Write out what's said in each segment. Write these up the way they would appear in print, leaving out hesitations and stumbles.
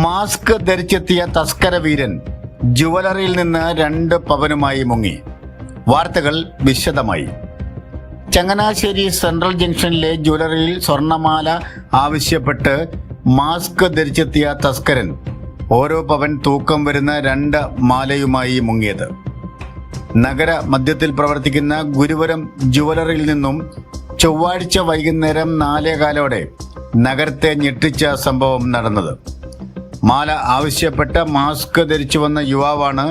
Mask ധരിച്ചെത്തിയ Thaskara വീരൻ ജുവലറിയിൽ നിന്ന് 2 പവനുമായി മുങ്ങി. വാർത്തകൾ വിശദമായി. ചങ്ങനാശ്ശേരി സെൻട്രൽ ജംഗ്ഷനിലെ ജുവലറിയിൽ സ്വർണമാല ആവശ്യപ്പെട്ട് മാസ്ക് ധരിച്ചെത്തിയ തസ്കരൻ ഓരോ പവൻ തൂക്കം വരുന്ന 2 മാലയുമായി മുങ്ങിയത്. നഗര മധ്യത്തിൽ പ്രവർത്തിക്കുന്ന ഗുരുവരം ജുവലറിയിൽ നിന്നും ചൊവ്വാഴ്ച വൈകുന്നേരം 4:15 നഗരത്തെ ഞെട്ടിച്ച സംഭവം നടന്നത്. മാല ആവശ്യപ്പെട്ട മാസ്ക് ധരിച്ചു വന്ന യുവാവാണ്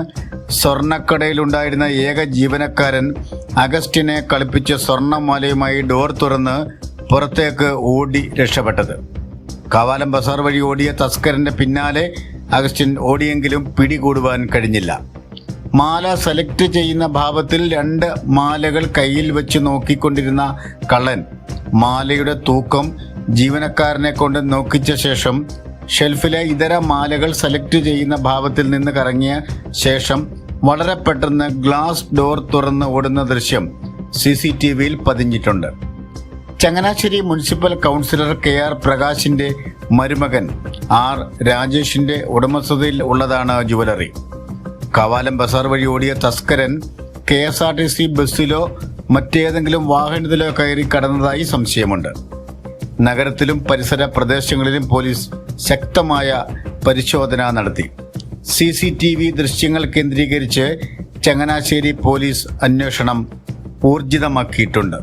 സ്വർണ്ണക്കടയിലുണ്ടായിരുന്ന ഏക ജീവനക്കാരൻ അഗസ്റ്റിനെ കളിപ്പിച്ച് സ്വർണ്ണമാലയുമായി ഡോർ തുറന്ന് പുറത്തേക്ക് ഓടി രക്ഷപ്പെട്ടത്. കാവാലം ബസാർ വഴി ഓടിയ തസ്കരന്റെ പിന്നാലെ അഗസ്റ്റിൻ ഓടിയെങ്കിലും പിടികൂടുവാൻ കഴിഞ്ഞില്ല. മാല സെലക്ട് ചെയ്യുന്ന ഭാവത്തിൽ 2 മാലകൾ കയ്യിൽ വെച്ച് നോക്കിക്കൊണ്ടിരുന്ന കള്ളൻ മാലയുടെ തൂക്കം ജീവനക്കാരനെ കൊണ്ട് നോക്കിച്ച ശേഷം ഷെൽഫിലെ ഇതര മാലകൾ സെലക്ട് ചെയ്യുന്ന ഭാവത്തിൽ നിന്ന് കറങ്ങിയ ശേഷം വളരെ പെട്ടെന്ന് ഗ്ലാസ് ഡോർ തുറന്ന് ഓടുന്ന ദൃശ്യം CCTVയിൽ പതിഞ്ഞിട്ടുണ്ട്. ചങ്ങനാശ്ശേരി മുനിസിപ്പൽ കൗൺസിലർ KR പ്രകാശിന്റെ മരുമകൻ R രാജേഷിന്റെ ഉടമസ്ഥതയിൽ ഉള്ളതാണ് ജുവലറി. കാവാലം ബസാർ വഴി ഓടിയ തസ്കരൻ KSRTC ബസ്സിലോ മറ്റേതെങ്കിലും വാഹനത്തിലോ കയറി കടന്നതായി സംശയമുണ്ട്. നഗരത്തിലും പരിസര പ്രദേശങ്ങളിലും പോലീസ് ശക്തമായ പരിശോധന നടത്തി. CCTV ദൃശ്യങ്ങൾ കേന്ദ്രീകരിച്ച് ചങ്ങനാശ്ശേരി പോലീസ് അന്വേഷണം ഊർജിതമാക്കിയിട്ടുണ്ട്.